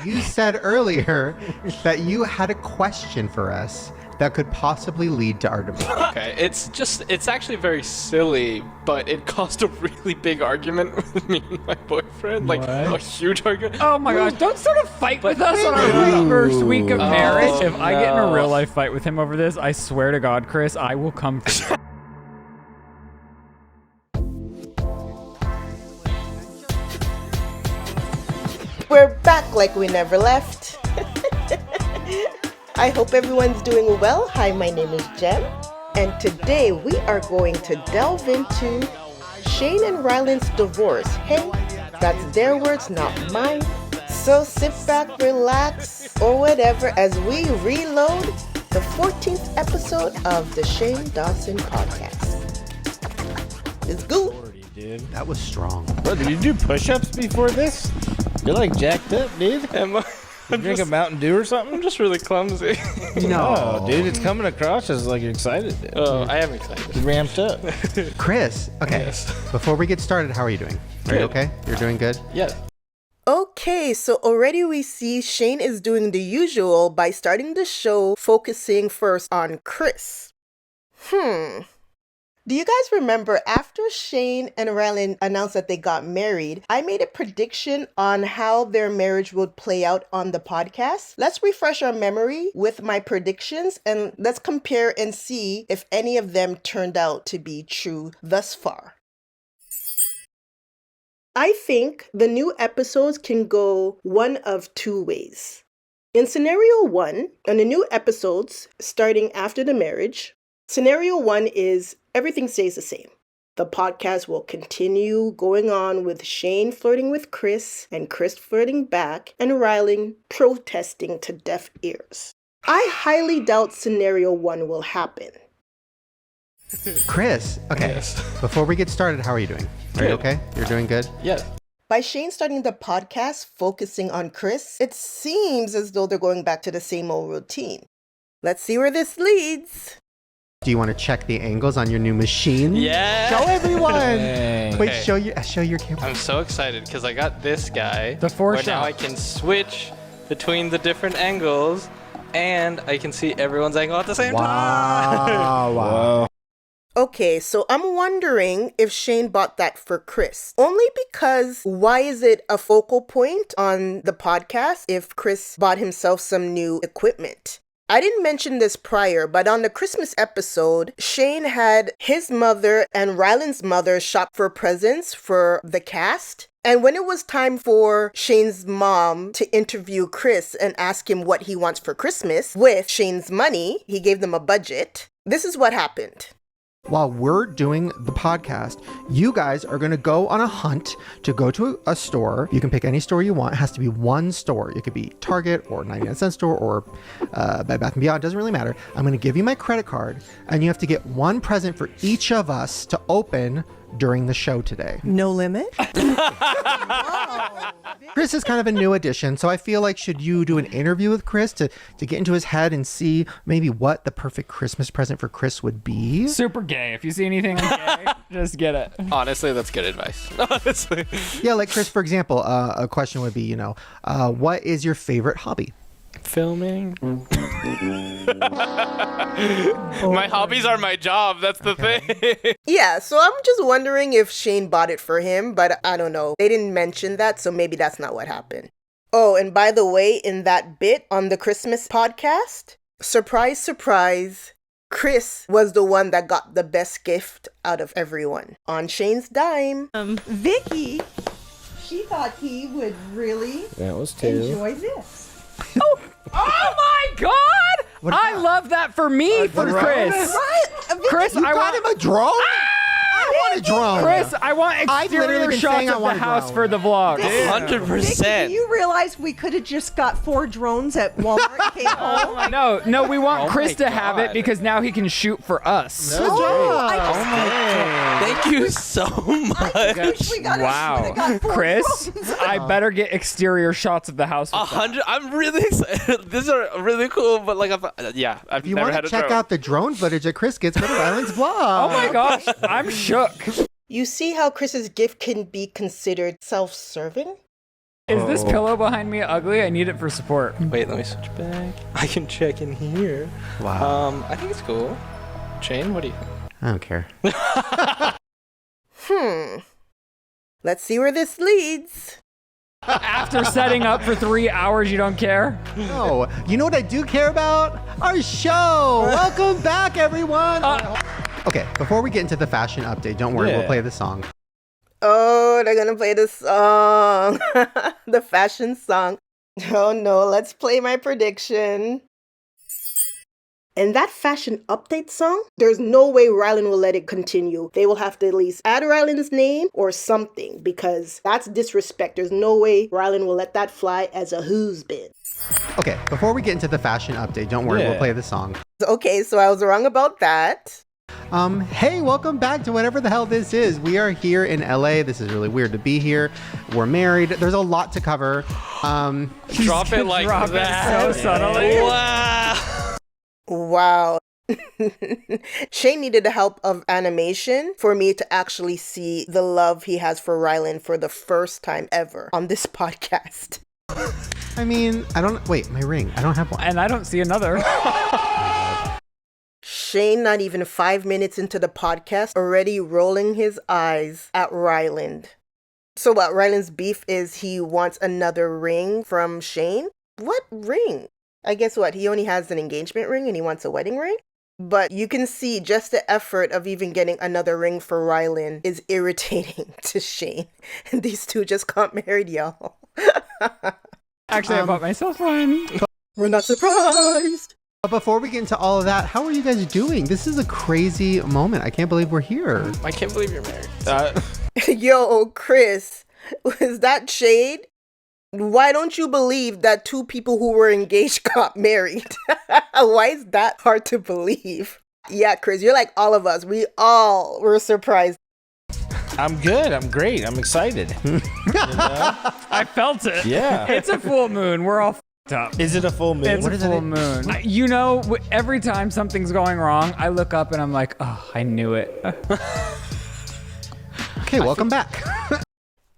You said earlier that you had a question for us that could possibly lead to our debate. Okay, it's actually very silly, but it caused a really big argument with me and my boyfriend. Like, a huge argument. Oh my gosh, don't start a fight with us on our first week of marriage. If I get in a real life fight with him over this, I swear to God, Chris, I will come for you. We're back like we never left. I hope everyone's doing well. Hi, my name is Jem, and today we are going to delve into Shane and Ryland's divorce. Hey, that's their words, not mine. So sit back, relax, or whatever as we reload the 14th episode of the Shane Dawson Podcast. It's good. Dude. That was strong. Bro, did you do push-ups before this? You're like jacked up, dude. You drink a Mountain Dew or something? I'm just really clumsy. No, dude, it's coming across as like you're excited, dude. Oh, I am excited. You're ramped up. Chris, okay, Yes. before we get started, how are you doing? Are you okay? You're doing good? Yeah. Okay, so already we see Shane is doing the usual by starting the show focusing first on Chris. Do you guys remember after Shane and Ryland announced that they got married, I made a prediction on how their marriage would play out on the podcast? Let's refresh our memory with my predictions and let's compare and see if any of them turned out to be true thus far. I think the new episodes can go one of two ways. In scenario one, on the new episodes starting after the marriage, scenario one is everything stays the same. The podcast will continue going on with Shane flirting with Chris and Chris flirting back and Ryland protesting to deaf ears. I highly doubt scenario one will happen. Chris, okay, Yes. before we get started, how are you doing? Are you Good. okay? You're doing good? Yeah. By Shane starting the podcast focusing on Chris, it seems as though they're going back to the same old routine. Let's see where this leads. Do you want to check the angles on your new machine? Yeah. Show everyone. Dang. Wait, Okay. show your camera. I'm so excited because I got this guy. The four where now shot. I can switch between the different angles and I can see everyone's angle at the same time. Wow. Whoa. Okay, so I'm wondering if Shane bought that for Chris. Only because why is it a focal point on the podcast if Chris bought himself some new equipment? I didn't mention this prior, but on the Christmas episode, Shane had his mother and Ryland's mother shop for presents for the cast. And when it was time for Shane's mom to interview Chris and ask him what he wants for Christmas with Shane's money, he gave them a budget. This is what happened. While we're doing the podcast, you guys are going to go on a hunt to go to a store. You can pick any store you want. It has to be one store. It could be Target or 99-cent store or Bed Bath & Beyond. It doesn't really matter. I'm going to give you my credit card, and you have to get one present for each of us to open during the show today. No limit? Chris is kind of a new addition, so I feel like should you do an interview with Chris to get into his head and see maybe what the perfect Christmas present for Chris would be? Super gay. If you see anything gay, just get it. Honestly, that's good advice. Honestly. Yeah, like Chris, for example, a question would be, what is your favorite hobby? Filming. My hobbies are my job. That's the thing. Yeah, so I'm just wondering if Shane bought it for him, but I don't know. They didn't mention that, so maybe that's not what happened. Oh, and by the way, in that bit on the Christmas podcast, surprise, surprise, Chris was the one that got the best gift out of everyone on Shane's dime. Vicky, she thought he would really That was two. enjoy this. Oh my God! What is I that? love that for me, for Chris. Right? Chris, You I got want him a drone? I want a drone. Chris, I want I've literally exterior been shots saying I of the want a house drone. for the vlog. Vicky, 100%. do you realize we could have just got 4 drones at Walmart and came home? No, we want Oh Chris my to have it God. because now he can shoot for us. Thank you so much. wish we got Wow. got 4 Chris, drones. I better get exterior shots of the house. with that. 100. I'm really excited. These are really cool, but like, I've If you never want had to a check drone. out the drone footage that Chris gets, go to Ryland's vlog. Oh my gosh, I'm shook. You see how Chris's gift can be considered self-serving? Is this pillow behind me ugly? I need it for support. Wait, let me switch back. I can check in here. Wow. I think it's cool. Shane, what do you think? I don't care. Let's see where this leads. After setting up for 3 hours, you don't care? No. You know what I do care about? Our show. Welcome back, everyone. Okay, before we get into the fashion update, don't worry, we'll play the song. Oh, they're gonna play the song. The fashion song. Oh no, let's play my prediction. And that fashion update song, there's no way Ryland will let it continue. They will have to at least add Ryland's name or something, because that's disrespect. There's no way Ryland will let that fly as a who's been. Okay, before we get into the fashion update, don't worry, we'll play the song. Okay, so I was wrong about that. Hey, welcome back to whatever the hell this is. We are here in LA. This is really weird to be here. We're married. There's a lot to cover. Drop it like Drop that. it so subtly. Wow. Shane needed the help of animation for me to actually see the love he has for Ryland for the first time ever on this podcast. I mean, wait, my ring. I don't have one. And I don't see another. Shane, not even 5 minutes into the podcast, already rolling his eyes at Ryland. So what, Ryland's beef is he wants another ring from Shane? What ring? I guess what, he only has an engagement ring and he wants a wedding ring? But you can see just the effort of even getting another ring for Ryland is irritating to Shane. And these two just got married, y'all. Actually, I bought myself one. We're not surprised. But before we get into all of that, how are you guys doing? This is a crazy moment. I can't believe we're here. I can't believe you're married. Yo, Chris, was that shade? Why don't you believe that two people who were engaged got married? Why is that hard to believe? Yeah, Chris, you're like all of us. We all were surprised. I'm good. I'm great. I'm excited. You know? I felt it. Yeah. It's a full moon. We're all f***ed up. Is it a full moon? It's a full moon. You know, every time something's going wrong, I look up and I'm like, oh, I knew it. Okay, welcome back.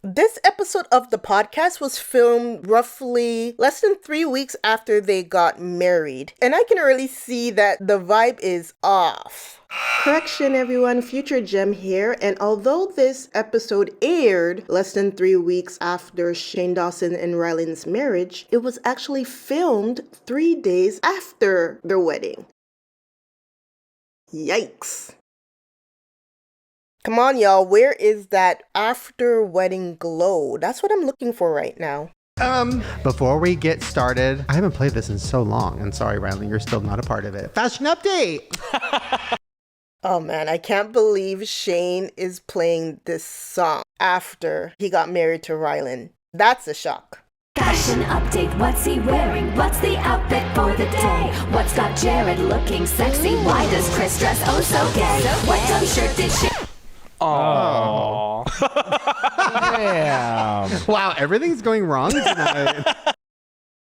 This episode of the podcast was filmed roughly less than 3 weeks after they got married. And I can already see that the vibe is off. Correction, everyone, Future Gem here. And although this episode aired less than 3 weeks after Shane Dawson and Ryland's marriage, it was actually filmed 3 days after their wedding. Yikes. Come on, y'all. Where is that after wedding glow? That's what I'm looking for right now. Before we get started, I haven't played this in so long. And sorry, Ryland, you're still not a part of it. Fashion update. Oh man, I can't believe Shane is playing this song after he got married to Ryland. That's a shock. Fashion update, what's he wearing? What's the outfit for the day? What's got Jared looking sexy? Why does Chris dress oh so gay? What dumb shirt did she... Oh. Damn. Wow, everything's going wrong tonight.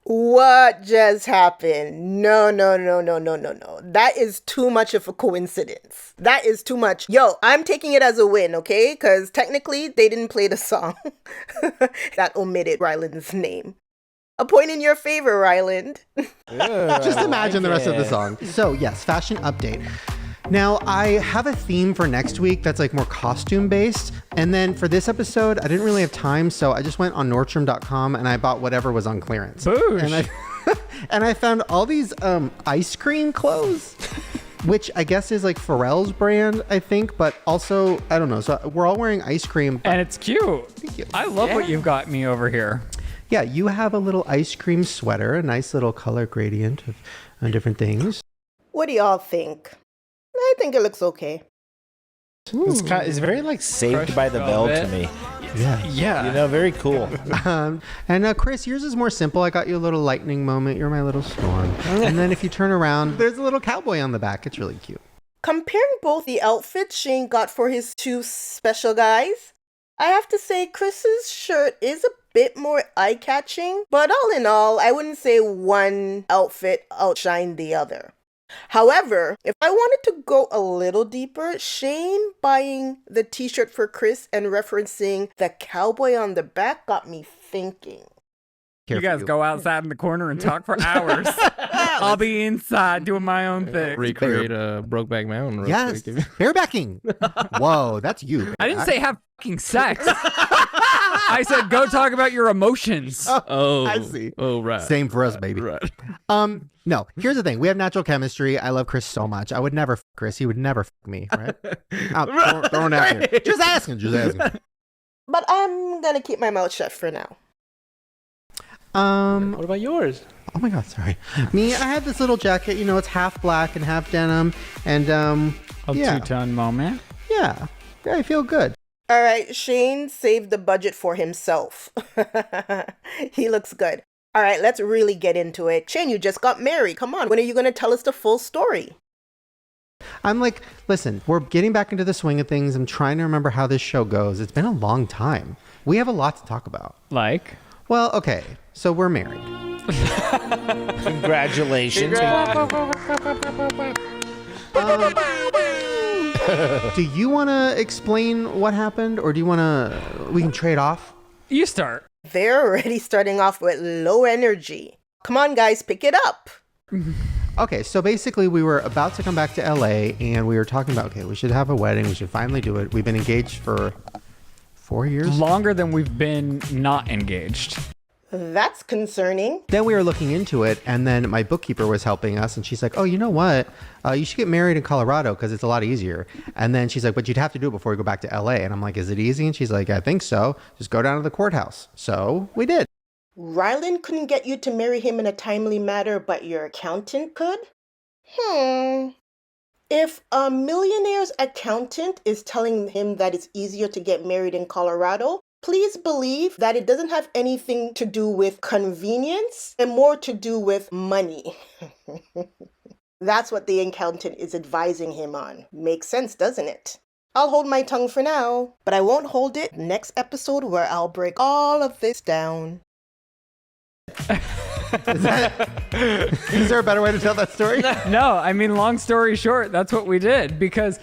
What just happened? No. That is too much of a coincidence. That is too much. Yo, I'm taking it as a win, okay? Because technically, they didn't play the song that omitted Ryland's name. A point in your favor, Ryland. Just imagine the rest of the song. So yes, fashion update. Now, I have a theme for next week that's like more costume based. And then for this episode, I didn't really have time. So I just went on Nordstrom.com and I bought whatever was on clearance. Boosh. And I found all these ice cream clothes, which I guess is like Pharrell's brand, I think. But also, I don't know. So we're all wearing ice cream. And it's cute. Thank you. I love what you've got me over here. Yeah, you have a little ice cream sweater, a nice little color gradient of different things. What do y'all think? I think it looks okay. It's very like Saved Crushed by the Bell to velvet. me. Yeah. You know, very cool. And Chris, yours is more simple. I got you a little lightning moment. You're my little storm. And then if you turn around, there's a little cowboy on the back. It's really cute. Comparing both the outfits Shane got for his two special guys, I have to say Chris's shirt is a bit more eye-catching, but all in all, I wouldn't say one outfit outshined the other. However, if I wanted to go a little deeper, Shane buying the t-shirt for Chris and referencing the cowboy on the back got me thinking. here You for guys go outside in the corner and talk for hours. I'll be inside doing my own thing. Recreate a Brokeback Mountain. Real Yes, quick. barebacking. Whoa, that's you. I didn't say have fucking sex. I said go talk about your emotions. Oh, I see. Oh, right. Same for us, baby. Right. No, here's the thing. We have natural chemistry. I love Chris so much. I would never f Chris. He would never f me, right? Throwing out here. Just asking. But I'm gonna keep my mouth shut for now. What about yours? Oh my God, sorry. Me, I had this little jacket. You know, it's half black and half denim, and A yeah, two-ton moment. yeah, I feel good. All right, Shane saved the budget for himself. He looks good. All right, let's really get into it. Shane, you just got married. Come on, when are you gonna tell us the full story? I'm like, listen, we're getting back into the swing of things. I'm trying to remember how this show goes. It's been a long time. We have a lot to talk about. Like? Well, okay, so we're married. Congratulations. Do you want to explain what happened, or do you want to? We can trade off. You start. They're already starting off with low energy. Come on, guys, pick it up. Okay, so basically we were about to come back to LA and we were talking about, okay, we should have a wedding. We should finally do it. We've been engaged for 4 years. Longer than we've been not engaged. That's concerning. Then we were looking into it, and then my bookkeeper was helping us, and she's like, oh, you know what? You should get married in Colorado because it's a lot easier. And then she's like, but you'd have to do it before we go back to LA. And I'm like, is it easy? And she's like, I think so. Just go down to the courthouse. So we did. Ryland couldn't get you to marry him in a timely manner, but your accountant could? If a millionaire's accountant is telling him that it's easier to get married in Colorado, please believe that it doesn't have anything to do with convenience and more to do with money. That's what the accountant is advising him on. Makes sense, doesn't it? I'll hold my tongue for now, but I won't hold it next episode where I'll break all of this down. Is there a better way to tell that story? No, I mean, long story short, that's what we did. Because,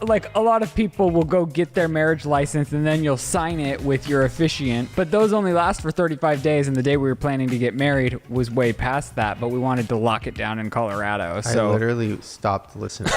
like, a lot of people will go get their marriage license and then you'll sign it with your officiant. But those only last for 35 days, and the day we were planning to get married was way past that. But we wanted to lock it down in Colorado. So I literally stopped listening.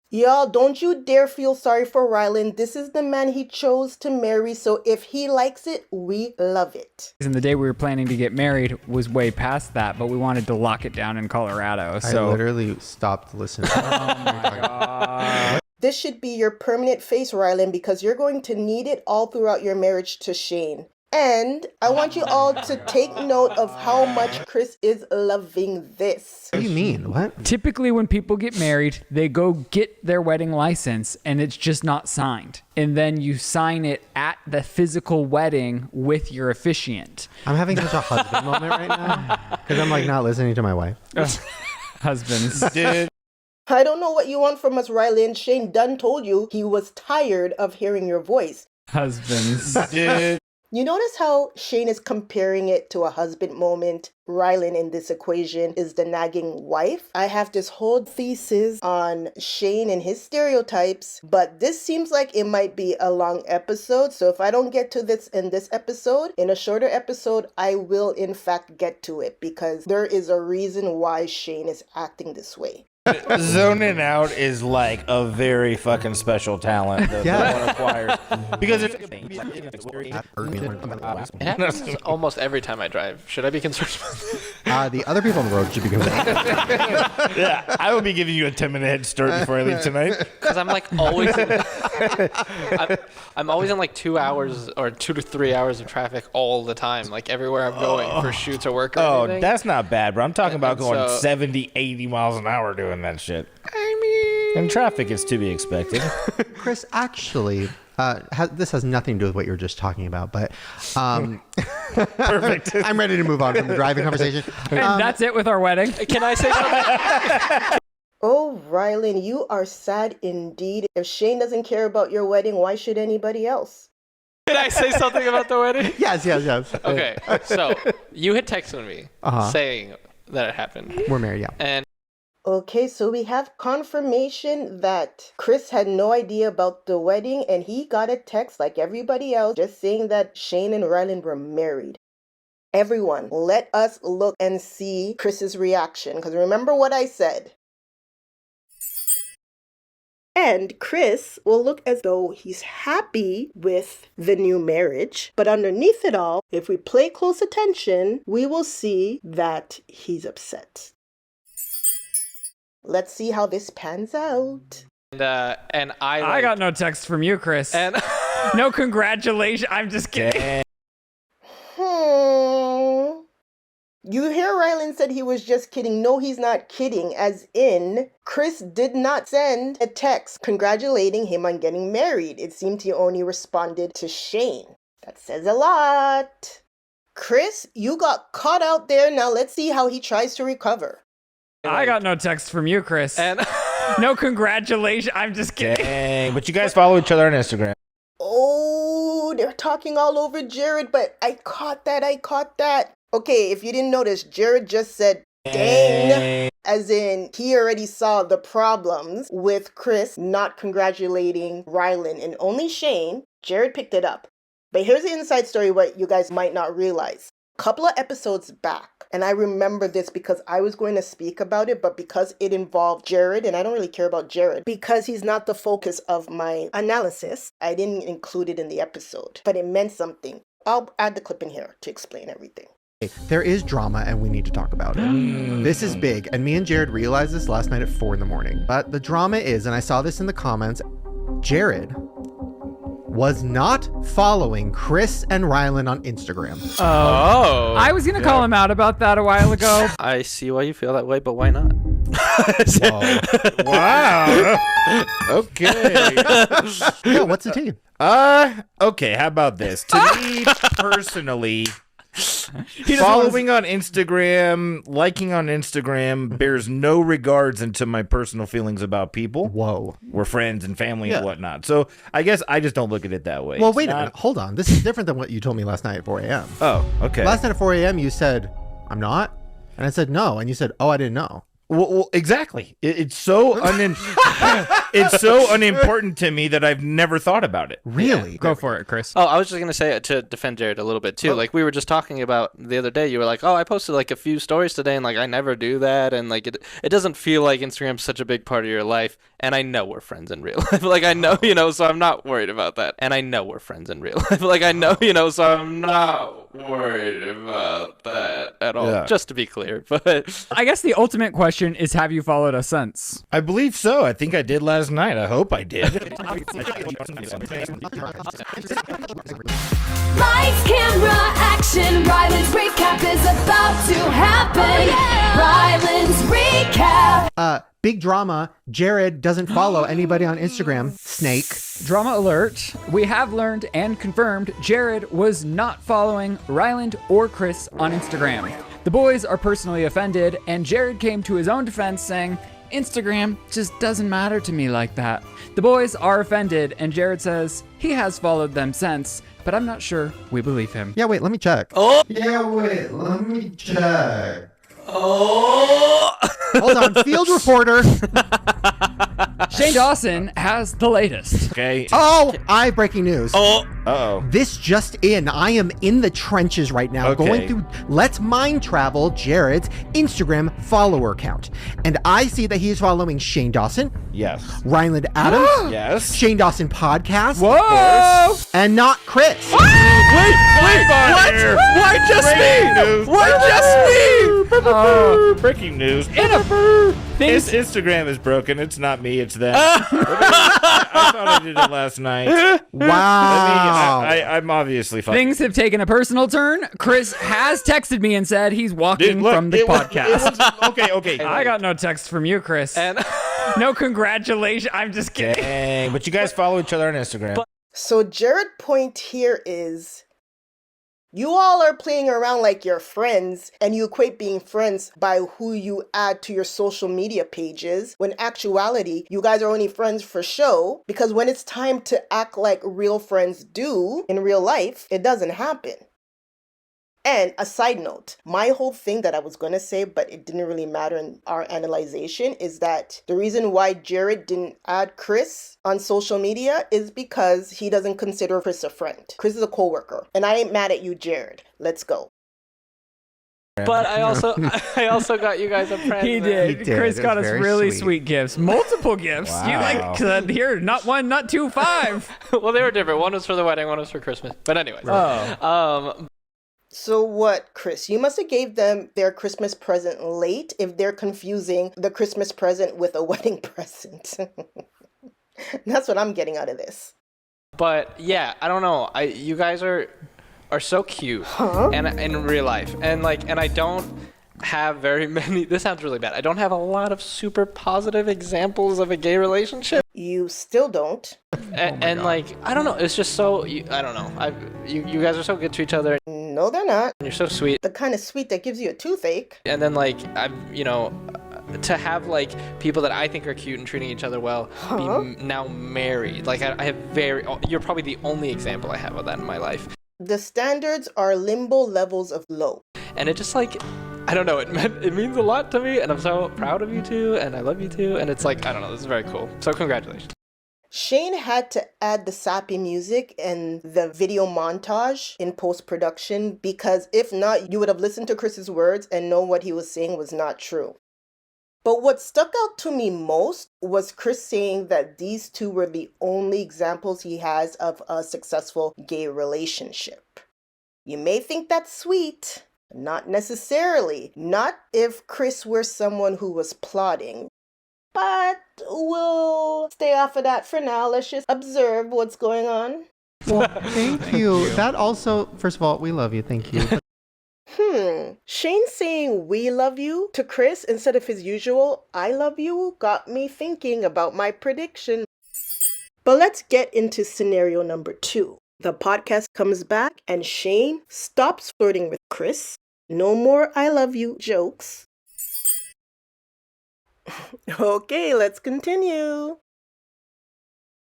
Y'all, don't you dare feel sorry for Ryland. This is the man he chose to marry, so if he likes it, we love it. And the day we were planning to get married was way past that, but we wanted to lock it down in Colorado. So I literally stopped listening. Oh my God. This should be your permanent face, Ryland, because you're going to need it all throughout your marriage to Shane. And I want you all to take note of how much Chris is loving this. What do you mean? What? Typically, when people get married, they go get their wedding license and it's just not signed. And then you sign it at the physical wedding with your officiant. I'm having such a husband moment right now because I'm like not listening to my wife. Husbands. Dude. I don't know what you want from us, Ryland. Shane done told you he was tired of hearing your voice. Husbands. Dude. You notice how Shane is comparing it to a husband moment? Ryland in this equation is the nagging wife. I have this whole thesis on Shane and his stereotypes, but this seems like it might be a long episode. So if I don't get to this in this episode, in a shorter episode, I will in fact get to it because there is a reason why Shane is acting this way. Zoning out is like a very fucking special talent that one acquires. Because It happens almost every time I drive. Should I be concerned about that? The other people on the road should be concerned. yeah, I will be giving you a 10-minute head start before I leave tonight. Because I'm like always in, I'm always in like 2 hours or 2 to 3 hours of traffic all the time, like everywhere I'm going for shoots or work or anything. That's not bad, bro. I'm talking about going so- 70, 80 miles an hour doing that shit. I mean... And traffic is to be expected. Chris, actually, this has nothing to do with what you were just talking about, but Perfect. I'm ready to move on from the driving conversation. And that's it with our wedding. Can I say something? Oh, Ryland, you are sad indeed. If Shane doesn't care about your wedding, why should anybody else? Can I say something about the wedding? Yes. Okay, so you had texted me saying that it happened. We're married, yeah. And Okay, so we have confirmation that Chris had no idea about the wedding and he got a text like everybody else just saying that Shane and Ryland were married. Everyone, let us look and see Chris's reaction, because remember what I said. And Chris will look as though he's happy with the new marriage. But underneath it all, if we pay close attention, we will see that he's upset. Let's see how this pans out. And I got no text from you, Chris. And no congratulations. I'm just kidding. You hear Ryland said he was just kidding. No, he's not kidding. As in, Chris did not send a text congratulating him on getting married. It seemed he only responded to Shane. That says a lot. Chris, you got caught out there. Now let's see how he tries to recover. I got no text from you, Chris. And no congratulations. I'm just kidding. Dang, but you guys follow each other on Instagram. Oh, they're talking all over Jared, but I caught that. Okay, if you didn't notice, Jared just said, dang, as in he already saw the problems with Chris not congratulating Ryland and only Shane. Jared picked it up. But here's the inside story, what you guys might not realize. A couple of episodes back, and I remember this because I was going to speak about it, but because it involved Jared, and I don't really care about Jared, because he's not the focus of my analysis, I didn't include it in the episode. But it meant something. I'll add the clip in here to explain everything. There is drama and we need to talk about it. This is big, and me and Jared realized this last night at 4 a.m. But the drama is, and I saw this in the comments, Jared was not following Chris and Ryland on Instagram. Oh. I was going to call him out about that a while ago. I see why you feel that way, but why not? Wow. Okay. Yeah, what's the tea? Okay, how about this? To me personally, following on Instagram, liking on Instagram bears no regards into my personal feelings about people. Whoa. We're friends and family and whatnot. So I guess I just don't look at it that way. Well, It's wait a not- minute. Hold on. This is different than what you told me last night at 4 a.m. Oh, okay. Last night at 4 a.m. you said, I'm not. And I said, no. And you said, oh, I didn't know. Well, exactly. It's so it's so unimportant to me that I've never thought about it. Really? Go for it, Chris. Oh, I was just going to say to defend Jared a little bit too. Like we were just talking about the other day, you were like, "Oh, I posted like a few stories today and like I never do that." And like it doesn't feel like Instagram's such a big part of your life. And I know we're friends in real life. Like I know, so I'm not worried about that. And I know we're friends in real life. Like I know, so I'm not worried about that at all. Yeah. Just to be clear. But I guess the ultimate question is, have you followed us since? I believe so. I think I did last night. I hope I did. Lights, camera, action. Ryland's recap is about to happen. Ryland's recap. Big drama. Jared doesn't follow anybody on Instagram. Snake. Drama alert. We have learned and confirmed Jared was not following Ryland or Chris on Instagram. The boys are personally offended, and Jared came to his own defense saying, Instagram just doesn't matter to me like that. The boys are offended, and Jared says he has followed them since, but I'm not sure we believe him. Yeah, wait, let me check. Oh. Yeah, wait, let me check. oh. Hold on, field reporter. Shane Dawson has the latest. Okay. Oh, I have breaking news. Oh. Uh-oh. This just in. I am in the trenches right now, Okay. going through Let's Mind Travel Jared's Instagram follower count. And I see that he is following Shane Dawson, Yes. Ryland Adams, Yes. Shane Dawson Podcast, Whoa! and not Chris. Wait, what? Why just me? Why just me? Breaking news. Things, Instagram is broken. It's not me. It's them. I thought I did it last night. Wow. I'm obviously fine. things have taken a personal turn. Chris has texted me and said he's walking from the podcast. Okay. I got no text from you, Chris. And No congratulations. I'm just kidding. Dang, but you guys follow each other on Instagram. So Jared's point here is, you all are playing around like you're friends, and you equate being friends by who you add to your social media pages, when actuality, you guys are only friends for show, because when it's time to act like real friends do in real life, it doesn't happen. And a side note, my whole thing that I was going to say, but it didn't really matter in our analyzation, is that the reason why Jared didn't add Chris on social media is because he doesn't consider Chris a friend. Chris is a coworker. And I ain't mad at you, Jared. Let's go. But I also got you guys a present. He did. He did. Chris It got was us very really sweet. sweet gifts. Multiple gifts. You Wow. here, not one, not two, five. Well, they were different. One was for the wedding, one was for Christmas. But anyways. Oh. So what, Chris? You must have gave them their Christmas present late if they're confusing the Christmas present with a wedding present. That's what I'm getting out of this. But yeah, I don't know. You guys are so cute, and in real life, and I don't have very many. This sounds really bad. I don't have a lot of super positive examples of a gay relationship. You still don't. And I don't know. It's just so. I don't know. You guys are so good to each other. No, they're not. And you're so sweet. The kind of sweet that gives you a toothache. And then to have people that I think are cute and treating each other well be now married. I have you're probably the only example I have of that in my life. The standards are limbo levels of low. And it just I don't know, it means a lot to me, and I'm so proud of you two, and I love you too, and it's I don't know, this is very cool. So congratulations. Shane had to add the sappy music and the video montage in post-production because if not, you would have listened to Chris's words and know what he was saying was not true. But what stuck out to me most was Chris saying that these two were the only examples he has of a successful gay relationship. You may think that's sweet, but not necessarily. Not if Chris were someone who was plotting. But we'll stay off of that for now. Let's just observe what's going on. Well, thank you. That also, first of all, we love you. Thank you. Shane saying we love you to Chris instead of his usual I love you got me thinking about my prediction. But let's get into scenario number 2. The podcast comes back and Shane stops flirting with Chris. No more I love you jokes. Okay, let's continue.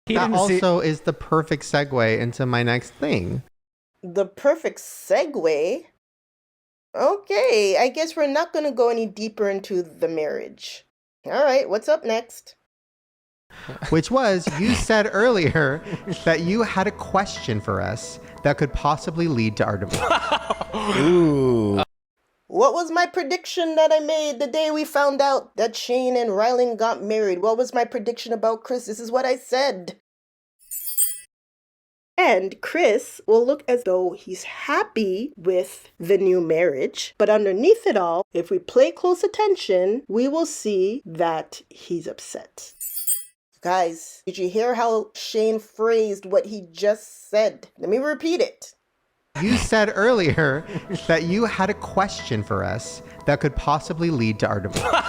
That also is the perfect segue into my next thing. The perfect segue? Okay, I guess we're not going to go any deeper into the marriage. All right, what's up next? Which was, you said earlier that you had a question for us that could possibly lead to our divorce. Ooh. What was my prediction that I made the day we found out that Shane and Ryland got married? What was my prediction about Chris? This is what I said. And Chris will look as though he's happy with the new marriage. But underneath it all, if we pay close attention, we will see that he's upset. Guys, did you hear how Shane phrased what he just said? Let me repeat it. You said earlier that you had a question for us that could possibly lead to our divorce.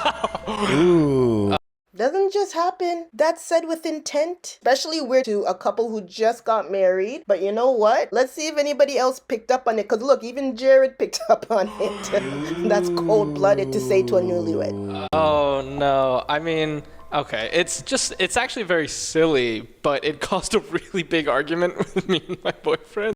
Ooh. Doesn't just happen. That's said with intent. Especially we're to a couple who just got married. But you know what? Let's see if anybody else picked up on it. Because look, even Jared picked up on it. That's cold-blooded to say to a newlywed. Oh, no. I mean, okay. It's actually very silly, but it caused a really big argument with me and my boyfriend.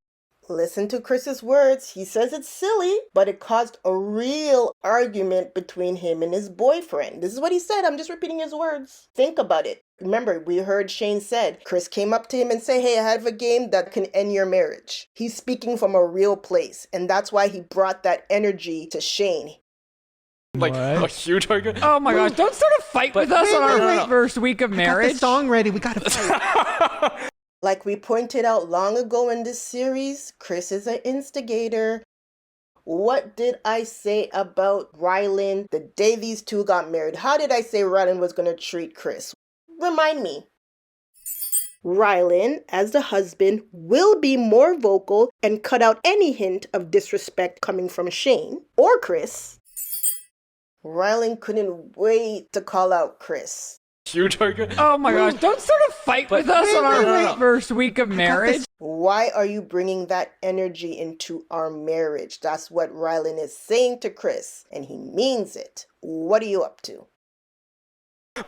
Listen to Chris's words. He says it's silly, but it caused a real argument between him and his boyfriend. This is what he said. I'm just repeating his words. Think about it. Remember, we heard Shane said, Chris came up to him and said, hey, I have a game that can end your marriage. He's speaking from a real place, and that's why he brought that energy to Shane. Like, a huge argument. Oh my gosh, don't start a fight with us on our first week of Got marriage. the song ready. We got to fight. Like we pointed out long ago in this series, Chris is an instigator. What did I say about Ryland the day these two got married? How did I say Ryland was going to treat Chris? Remind me. Ryland, as the husband, will be more vocal and cut out any hint of disrespect coming from Shane or Chris. Ryland couldn't wait to call out Chris. Huge argument. Oh my gosh, don't start a fight with us on our first week of marriage. Why are you bringing that energy into our marriage? That's what Ryland is saying to Chris, and he means it. What are you up to?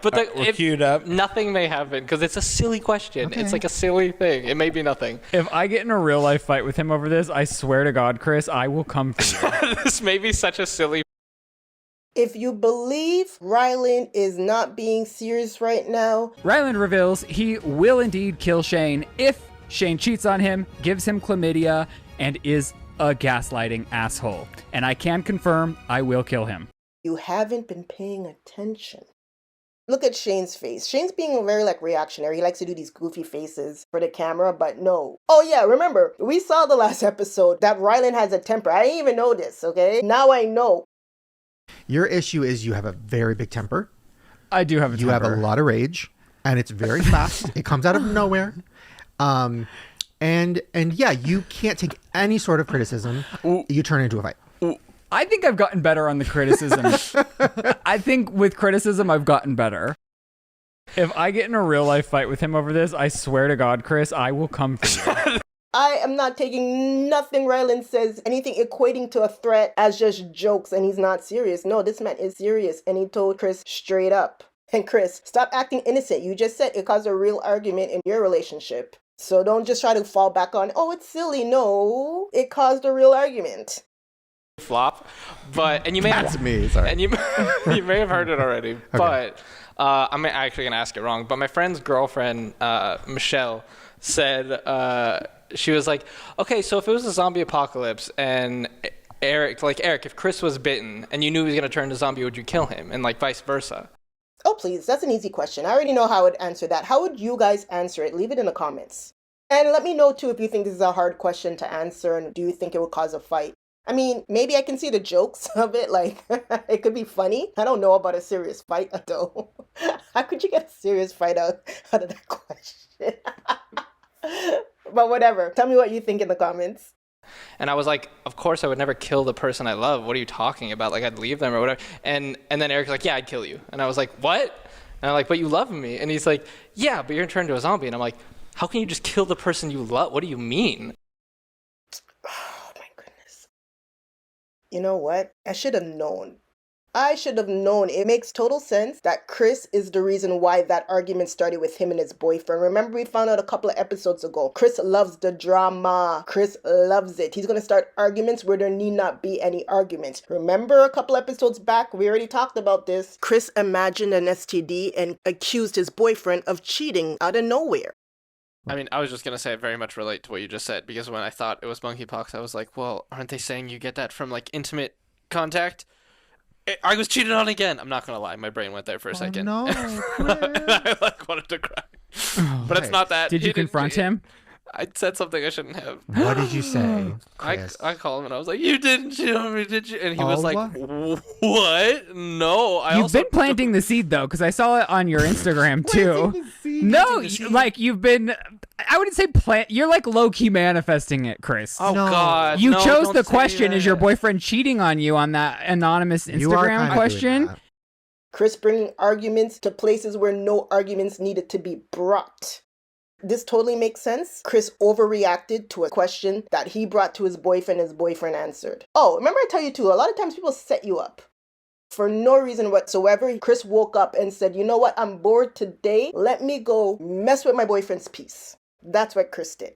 But We're queued up. Nothing may happen because it's a silly question. Okay. It's like a silly thing. It may be nothing. If I get in a real life fight with him over this, I swear to God, Chris, I will come for you. This may be such a silly. If you believe Ryland is not being serious right now, Ryland reveals he will indeed kill Shane if Shane cheats on him, gives him chlamydia, and is a gaslighting asshole. And I can confirm I will kill him. You haven't been paying attention. Look at Shane's face. Shane's being very reactionary. He likes to do these goofy faces for the camera, but no. Oh yeah, remember, we saw the last episode that Ryland has a temper. I didn't even know this, okay? Now I know. Your issue is you have a very big temper. I do have a temper. You have a lot of rage, and it's very fast. It comes out of nowhere. And yeah, you can't take any sort of criticism. You turn into a fight. I think I've gotten better on the criticism. I think with criticism, I've gotten better. If I get in a real life fight with him over this, I swear to God, Chris, I will come for you. I am not taking nothing Ryland says, anything equating to a threat as just jokes, and he's not serious. No, this man is serious, and he told Chris straight up. And Chris, stop acting innocent. You just said it caused a real argument in your relationship. So don't just try to fall back on, oh, it's silly. No, it caused a real argument. Flop, and you may That's me, sorry. and you may have heard it already, but I'm actually gonna ask it wrong. But my friend's girlfriend, Michelle, said she was like, okay, so if it was a zombie apocalypse and Eric, if Chris was bitten and you knew he was gonna turn to zombie, would you kill him, and vice versa? Oh, please, that's an easy question. I already know how I would answer that. How would you guys answer it? Leave it in the comments. And let me know too if you think this is a hard question to answer, and do you think it would cause a fight? I mean, maybe I can see the jokes of it, it could be funny. I don't know about a serious fight, though. How could you get a serious fight out of that question? But whatever. Tell me what you think in the comments. And I was like, of course I would never kill the person I love. What are you talking about? I'd leave them or whatever. And then Eric's like, yeah, I'd kill you. And I was like, what? And I'm like, but you love me. And he's like, yeah, but you're turned into a zombie. And I'm like, how can you just kill the person you love? What do you mean? You know what? I should have known. It makes total sense that Chris is the reason why that argument started with him and his boyfriend. Remember, we found out a couple of episodes ago. Chris loves the drama. Chris loves it. He's going to start arguments where there need not be any arguments. Remember a couple episodes back, we already talked about this. Chris imagined an STD and accused his boyfriend of cheating out of nowhere. I mean, I was just going to say I very much relate to what you just said, because when I thought it was monkeypox, I was like, well, aren't they saying you get that from, intimate contact? I was cheated on again. I'm not going to lie. My brain went there for a second. No, I, wanted to cry. But it's not that. Did you confront him? I said something I shouldn't have. What did you say, Chris? I called him and I was like, you didn't cheat on me, did you? And he was like, what? No. You've been planting the seed, though, because I saw it on your Instagram, too. No, you've been, I wouldn't say you're low-key manifesting it, Chris. Oh, no. God. You chose the question, is your boyfriend cheating on you on that anonymous Instagram question? Chris bringing arguments to places where no arguments needed to be brought. This totally makes sense. Chris overreacted to a question that he brought to his boyfriend answered. Oh, remember I tell you too, a lot of times people set you up. For no reason whatsoever, Chris woke up and said, you know what, I'm bored today. Let me go mess with my boyfriend's peace. That's what Chris did.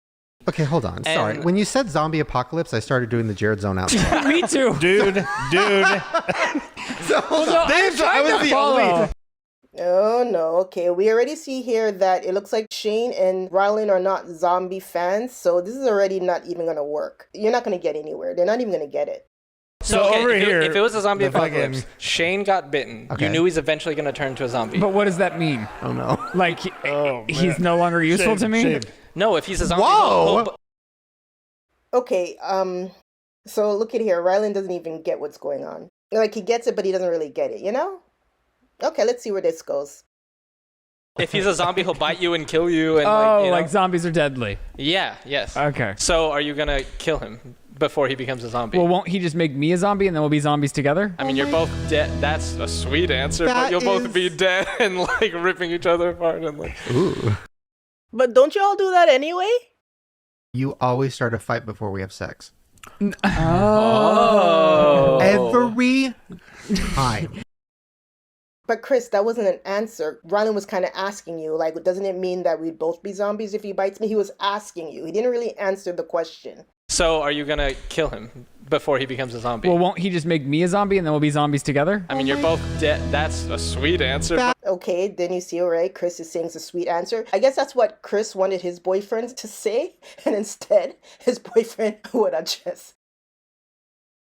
Okay, hold on. Sorry. When you said zombie apocalypse, I started doing the Jared Zone out loud. Me too. Dude. So hold on. I was the only... Oh, no. Okay, we already see here that it looks like Shane and Ryland are not zombie fans, so this is already not even going to work. You're not going to get anywhere. They're not even going to get it. So over here, if it was a zombie apocalypse, Shane got bitten. Okay. You knew he's eventually going to turn to a zombie. But what does that mean? Oh, no. He's no longer useful to me? Shame. No, if he's a zombie... Whoa! Okay, so look at here. Ryland doesn't even get what's going on. He gets it, but he doesn't really get it, you know? Okay, let's see where this goes. If he's a zombie, he'll bite you and kill you. And zombies are deadly. Yeah, yes. Okay. So are you going to kill him before he becomes a zombie? Well, won't he just make me a zombie and then we'll be zombies together? I mean, you're both dead. That's a sweet answer, but you'll both be dead and ripping each other apart and Ooh. But don't you all do that anyway? You always start a fight before we have sex. Oh. Every time. But Chris, that wasn't an answer. Ryland was kind of asking you, doesn't it mean that we'd both be zombies if he bites me? He was asking you. He didn't really answer the question. So are you going to kill him before he becomes a zombie? Well, won't he just make me a zombie and then we'll be zombies together? I mean, you're both dead. That's a sweet answer. Okay, then you see, all right, Chris is saying it's a sweet answer. I guess that's what Chris wanted his boyfriend to say. And instead, his boyfriend would have just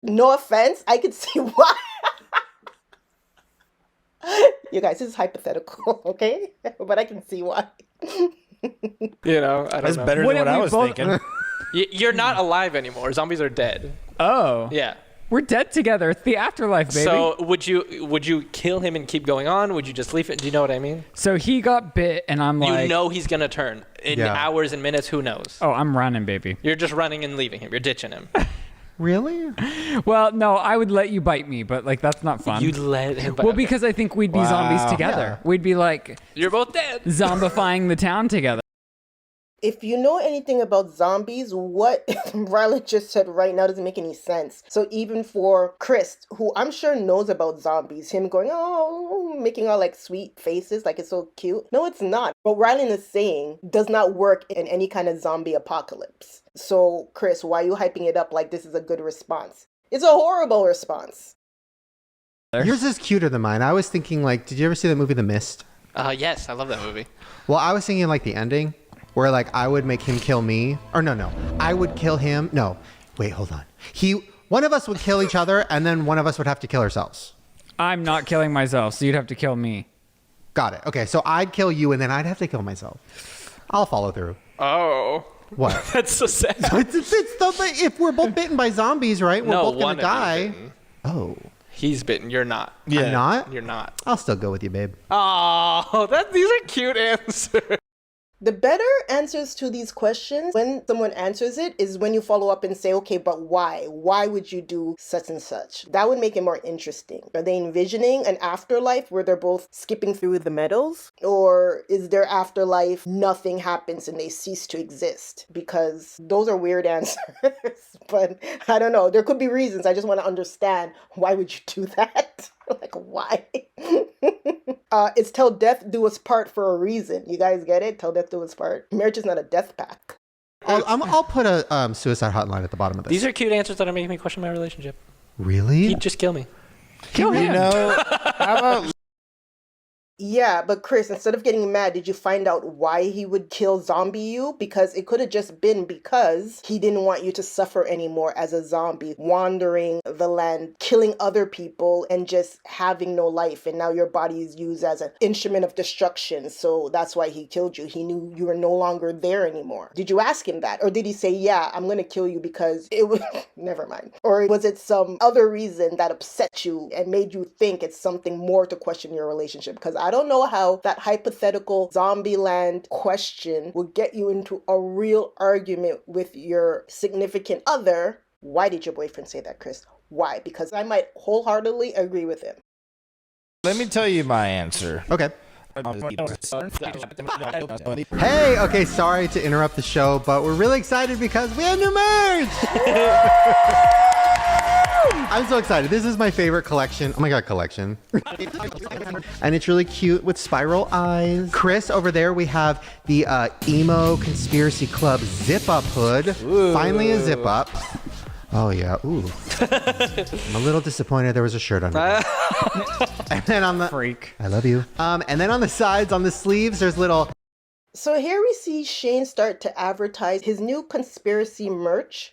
No offense, I could see why. You guys, this is hypothetical, okay? But I can see why. You know, I don't That's know. better than what I was thinking. You're not alive anymore. Zombies are dead. Oh. Yeah. We're dead together. It's the afterlife, baby. So would you kill him and keep going on? Would you just leave it? Do you know what I mean? So he got bit, and I'm like... You know he's going to turn. In hours and minutes, who knows? Oh, I'm running, baby. You're just running and leaving him. You're ditching him. Really? Well, no, I would let you bite me, but like that's not fun. You'd let him bite. Well, because I think we'd be zombies together. Yeah. We'd be like... You're both dead. Zombifying the town together. If you know anything about zombies, what Ryland just said right now doesn't make any sense. So even for Chris, who I'm sure knows about zombies, him going, oh, making all like sweet faces, like it's so cute. No, it's not. What Ryland is saying does not work in any kind of zombie apocalypse. So Chris, why are you hyping it up like this is a good response? It's a horrible response. Yours is cuter than mine. I was thinking like, did you ever see the movie The Mist? Yes, I love that movie. Well, I was thinking like the ending where like I would make him kill me. Or no. I would kill him. No. Wait, hold on. One of us would kill each other and then one of us would have to kill ourselves. I'm not killing myself, so you'd have to kill me. Got it. Okay, so I'd kill you and then I'd have to kill myself. I'll follow through. Oh. What? That's so sad. If we're both bitten by zombies, right? We're both going to die. Oh. He's bitten. You're not. Yeah. I'm not? You're not. I'll still go with you, babe. Oh, these are cute answers. The better answers to these questions, when someone answers it, is when you follow up and say, okay, but why? Why would you do such and such? That would make it more interesting. Are they envisioning an afterlife where they're both skipping through the meadows? Or is their afterlife nothing happens and they cease to exist? Because those are weird answers. But I don't know. There could be reasons. I just want to understand, why would you do that? Like, why? It's till death do us part for a reason. You guys get it? Till death do us part. Marriage is not a death pact. I'll put a suicide hotline at the bottom of this. These are cute answers that are making me question my relationship. Really? He'd just kill me. Kill him. You know, how about... Yeah, but Chris, instead of getting mad, did you find out why he would kill zombie you? Because it could have just been because he didn't want you to suffer anymore as a zombie, wandering the land, killing other people, and just having no life. And now your body is used as an instrument of destruction. So that's why he killed you. He knew you were no longer there anymore. Did you ask him that? Or did he say, yeah, I'm going to kill you because it was... Never mind. Or was it some other reason that upset you and made you think it's something more to question your relationship? Because I don't know how that hypothetical zombie land question will get you into a real argument with your significant other. Why did your boyfriend say that, Chris? Why? Because I might wholeheartedly agree with him. Let me tell you my answer. Okay. Hey, okay, sorry to interrupt the show, but we're really excited because we have new merch! I'm so excited. This is my favorite collection. Oh my god, collection. And it's really cute with spiral eyes. Chris, over there we have the Emo Conspiracy Club zip-up hood. Ooh. Finally a zip-up. Oh yeah, ooh. I'm a little disappointed there was a shirt under there. And then on the... Freak. I love you. And then on the sides, on the sleeves, there's little... So here we see Shane start to advertise his new conspiracy merch.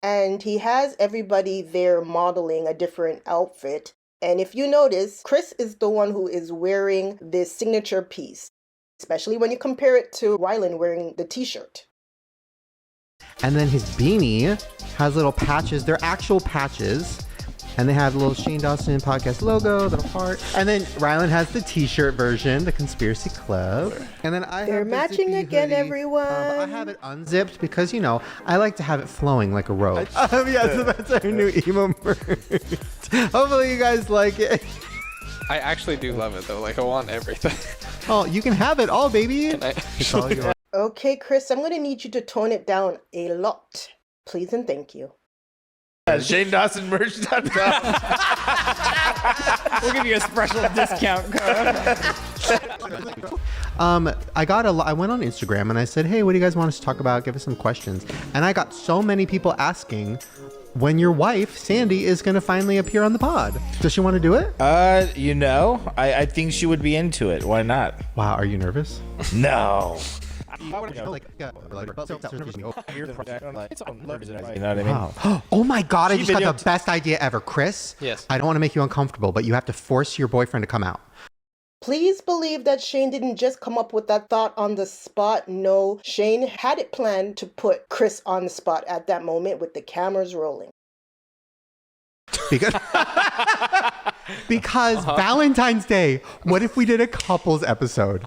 And he has everybody there modeling a different outfit. And if you notice, Chris is the one who is wearing this signature piece, especially when you compare it to Ryland wearing the t-shirt. And then his beanie has little patches. They're actual patches. And they have the little Shane Dawson Podcast logo, little heart. And then Ryland has the t-shirt version, the Conspiracy Club. And then I They're have the matching zippy again, hoodie. everyone. But I have it unzipped because, you know, I like to have it flowing like a robe. Yeah, so that's our new emo merch. Hopefully you guys like it. I actually do love it, though. Like, I want everything. Oh, you can have it all, baby. Can I? It's all yours. Okay, Chris, I'm going to need you to tone it down a lot. Please and thank you. ShaneDawsonMerch.com. We'll give you a special discount code. I went on Instagram and I said, hey, what do you guys want us to talk about? Give us some questions. And I got so many people asking when your wife, Sandy, is going to finally appear on the pod. Does she want to do it? You know, I think she would be into it. Why not? Wow, are you nervous? No. Wow. Oh my God, I just got the best idea ever. Chris? Yes. I don't want to make you uncomfortable, but you have to force your boyfriend to come out. Please believe that Shane didn't just come up with that thought on the spot. No, Shane had it planned to put Chris on the spot at that moment with the cameras rolling. Because Valentine's Day, what if we did a couples episode?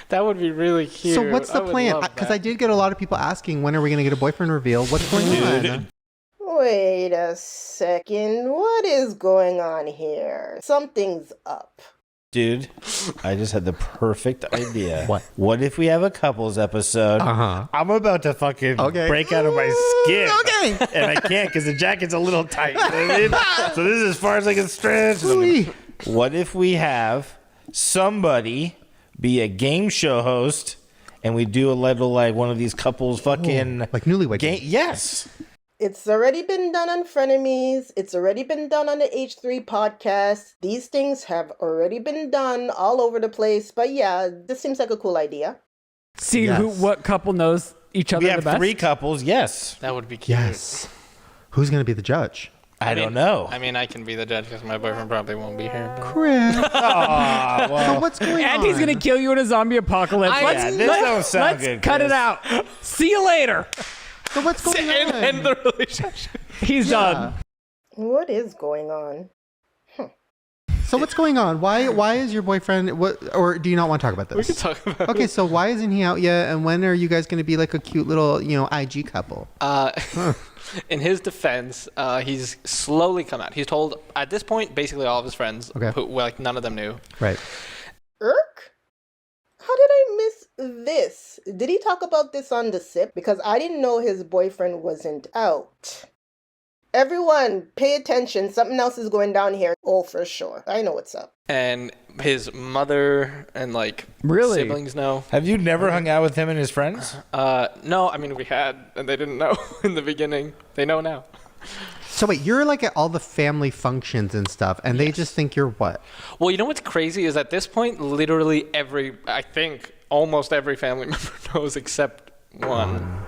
That would be really cute. So what's the plan? Because I did get a lot of people asking, when are we going to get a boyfriend reveal? What's going on? Wait a second. What is going on here? Something's up. Dude, I just had the perfect idea. What? What if we have a couples episode? Uh-huh. I'm about to fucking break out of my skin. Okay. And I can't because the jacket's a little tight. You know what I mean? So this is as far as I can stretch. What if we have somebody be a game show host and we do a little like one of these couples fucking... like newlywed game? Yes. It's already been done on Frenemies. It's already been done on the H3 podcast. These things have already been done all over the place. But yeah, this seems like a cool idea. See what couple knows each other We the have best? 3 couples, yes. That would be cute. Yes. Who's going to be the judge? I don't know. I mean, I can be the judge because my boyfriend probably won't be here. But... Chris. Aw, well. So what's going on? And he's going to kill you in a zombie apocalypse. This don't sound let's good, cut Chris. it out. See you later. So what's going on? End the relationship. He's done. What is going on? So what's going on? Why is your boyfriend... Or do you not want to talk about this? We can talk about Okay, so why isn't he out yet? And when are you guys going to be like a cute little, IG couple? In his defense, he's slowly come out. He's told, at this point, basically all of his friends, who, like, none of them knew. Right. Irk? How did I miss this? Did he talk about this on the SIP? Because I didn't know his boyfriend wasn't out. Everyone, pay attention. Something else is going down here. Oh, for sure. I know what's up. And his mother and, like, Really? siblings know. Have you never hung out with him and his friends? No, I mean, we had, and they didn't know in the beginning. They know now. So wait, you're like at all the family functions and stuff, and they just think you're what? Well, you know what's crazy is at this point, literally I think almost every family member knows except one.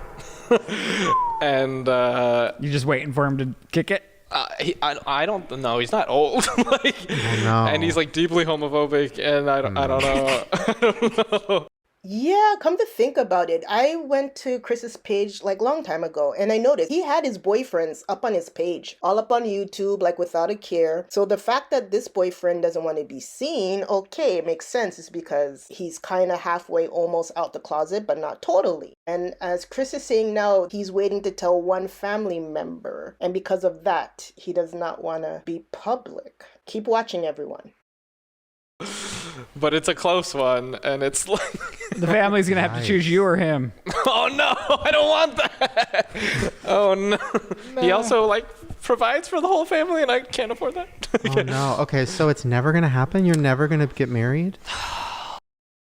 And You're just waiting for him to kick it? I don't know. He's not old. Like, no. And he's like deeply homophobic, and I don't know. I don't know. Yeah, come to think about it, I went to Chris's page like long time ago, and I noticed he had his boyfriends up on his page, all up on YouTube, like without a care. So the fact that this boyfriend doesn't want to be seen, okay, it makes sense. It's because he's kind of halfway almost out the closet, but not totally. And as Chris is saying now, he's waiting to tell one family member, and because of that, he does not want to be public. Keep watching, everyone. But it's a close one, and it's like... The family's going to have to choose you or him. Oh, no, I don't want that. Oh, no. He also, like, provides for the whole family, and I can't afford that. Oh, no. Okay, so it's never going to happen? You're never going to get married?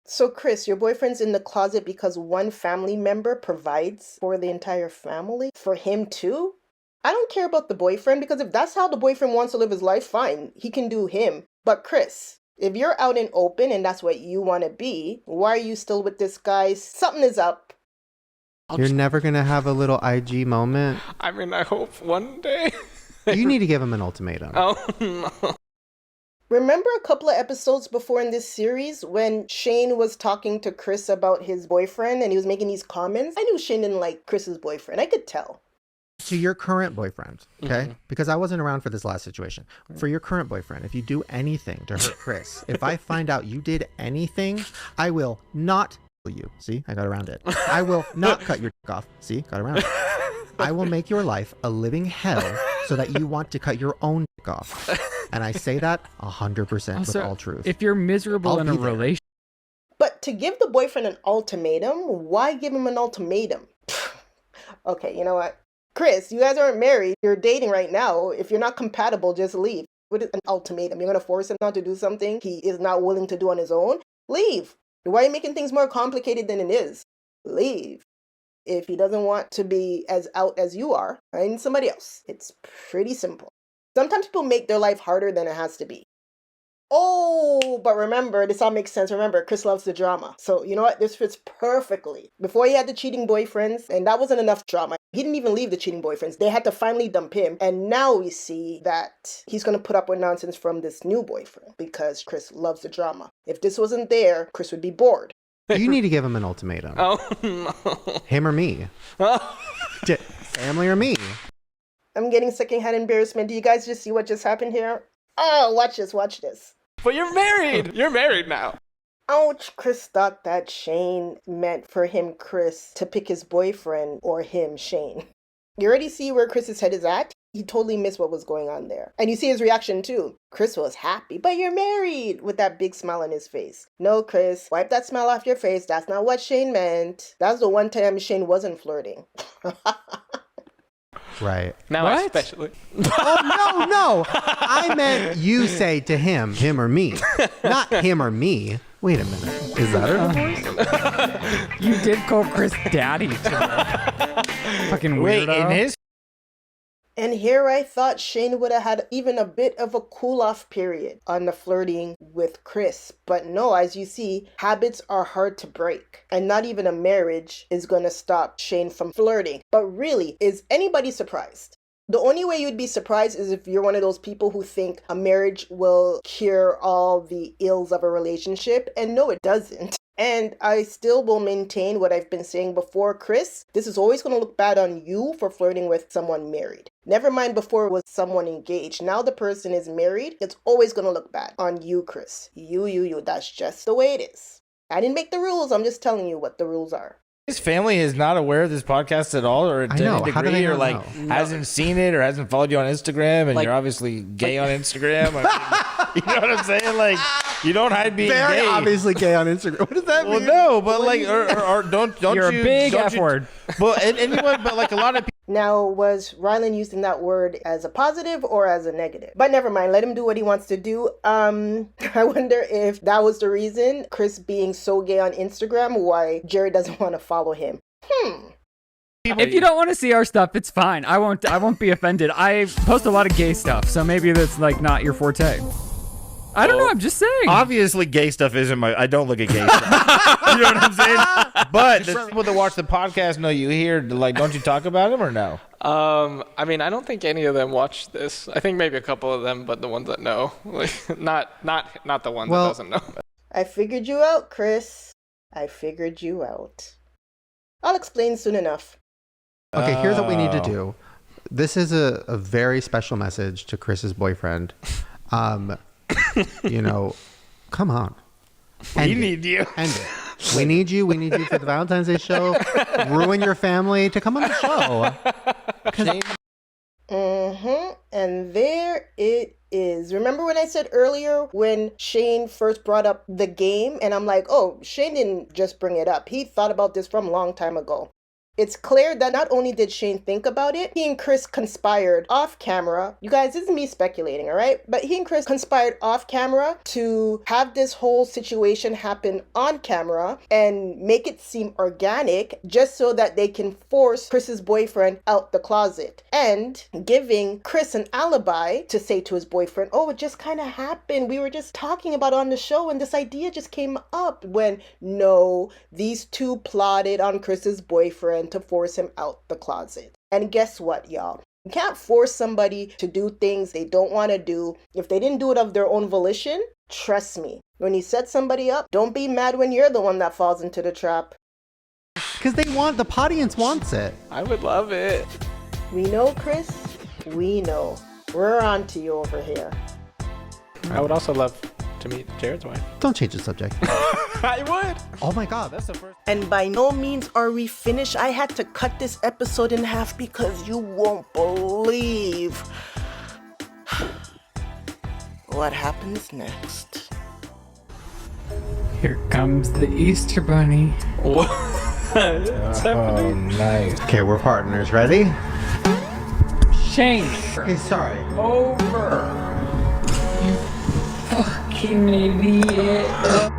So, Chris, your boyfriend's in the closet because one family member provides for the entire family? For him, too? I don't care about the boyfriend, because if that's how the boyfriend wants to live his life, fine. He can do him. But, Chris... if you're out and open and that's what you want to be, why are you still with this guy? Something is up. You're never going to have a little IG moment? I mean, I hope one day. You need to give him an ultimatum. Oh, no. Remember a couple of episodes before in this series when Shane was talking to Chris about his boyfriend and he was making these comments? I knew Shane didn't like Chris's boyfriend. I could tell. To your current boyfriend, okay? Because I wasn't around for this last situation. For your current boyfriend, if you do anything to hurt Chris, if I find out you did anything, I will not kill you. See, I got around it. I will not cut your dick off. See, got around it. I will make your life a living hell so that you want to cut your own dick off. And I say that 100% with all truth. If you're miserable in a relationship. But to give the boyfriend an ultimatum, why give him an ultimatum? Okay, you know what? Chris, you guys aren't married. You're dating right now. If you're not compatible, just leave. What is an ultimatum? You're going to force him not to do something he is not willing to do on his own? Leave. Why are you making things more complicated than it is? Leave. If he doesn't want to be as out as you are, find somebody else. It's pretty simple. Sometimes people make their life harder than it has to be. Oh, but remember, this all makes sense. Remember, Chris loves the drama. So, you know what? This fits perfectly. Before he had the cheating boyfriends, and that wasn't enough drama. He didn't even leave the cheating boyfriends. They had to finally dump him. And now we see that he's going to put up with nonsense from this new boyfriend because Chris loves the drama. If this wasn't there, Chris would be bored. You need to give him an ultimatum. Oh, no. Him or me. Family or me. I'm getting secondhand embarrassment. Do you guys just see what just happened here? Oh, watch this. But you're married. You're married now. Ouch, Chris thought that Shane meant for him, Chris, to pick his boyfriend or him, Shane. You already see where Chris's head is at? He totally missed what was going on there. And you see his reaction too. Chris was happy, but you're married, with that big smile on his face. No, Chris, wipe that smile off your face. That's not what Shane meant. That's the one time Shane wasn't flirting. Right. Now What? especially. Oh, no. I meant you say to him or me. Not him or me. Wait a minute. Is that her voice? You did call Chris daddy today. Fucking Wait, weirdo. in his And here I thought Shane would have had even a bit of a cool-off period on the flirting with Chris. But no, as you see, habits are hard to break. And not even a marriage is going to stop Shane from flirting. But really, is anybody surprised? The only way you'd be surprised is if you're one of those people who think a marriage will cure all the ills of a relationship. And no, it doesn't. And I still will maintain what I've been saying before, Chris. This is always going to look bad on you for flirting with someone married. Never mind before it was someone engaged. Now the person is married. It's always going to look bad on you, Chris. You. That's just the way it is. I didn't make the rules. I'm just telling you what the rules are. His family is not aware of this podcast at all, or to I know. any How do degree, they or not like know? hasn't seen it, or hasn't followed you on Instagram, and Like- you're obviously gay on Instagram. I mean, you know what I'm saying? Like, you don't hide being Very gay. obviously gay on Instagram. What does that Well, mean? no, but like, or don't You're you? a big don't F you- word. Well, anyone, but like a lot of people. Now, was Ryland using that word as a positive or as a negative? But never mind, let him do what he wants to do. I wonder if that was the reason, Chris being so gay on Instagram, why Jerry doesn't want to follow him. If you don't want to see our stuff, it's fine. I won't be offended. I post a lot of gay stuff, so maybe that's like not your forte. I don't know. I'm just saying. Obviously, gay stuff isn't my. I don't look at gay stuff. You know what I'm saying? But the people that watch the podcast know you here. Like, don't you talk about them or no? I mean, I don't think any of them watch this. I think maybe a couple of them, but the ones that know, like, not the one that doesn't know. I figured you out, Chris. I figured you out. I'll explain soon enough. Okay, here's what we need to do. This is a very special message to Chris's boyfriend. You know, come on. We need you. End it. We need you. We need you for the Valentine's Day show. Ruin your family to come on the show. And there it is. Remember when I said earlier when Shane first brought up the game? And I'm like, oh, Shane didn't just bring it up. He thought about this from a long time ago. It's clear that not only did Shane think about it, he and Chris conspired off camera. You guys, this is me speculating, all right? But he and Chris conspired off camera to have this whole situation happen on camera and make it seem organic just so that they can force Chris's boyfriend out the closet and giving Chris an alibi to say to his boyfriend, oh, it just kind of happened. We were just talking about it on the show and this idea just came up, when no, these two plotted on Chris's boyfriend to force him out the closet. And guess what, y'all? You can't force somebody to do things they don't want to do. If they didn't do it of their own volition, trust me, when you set somebody up, don't be mad when you're the one that falls into the trap. Because the audience wants it. I would love it. We know, Chris. We know. We're on to you over here. I would also love to meet Jared's wife. Don't change the subject. I would. Oh my God. That's the first. And by no means are we finished. I had to cut this episode in half because you won't believe what happens next. Here comes the Easter Bunny. Oh, nice. Okay, we're partners. Ready? Shane. Okay, sorry. Over. You fucking idiot.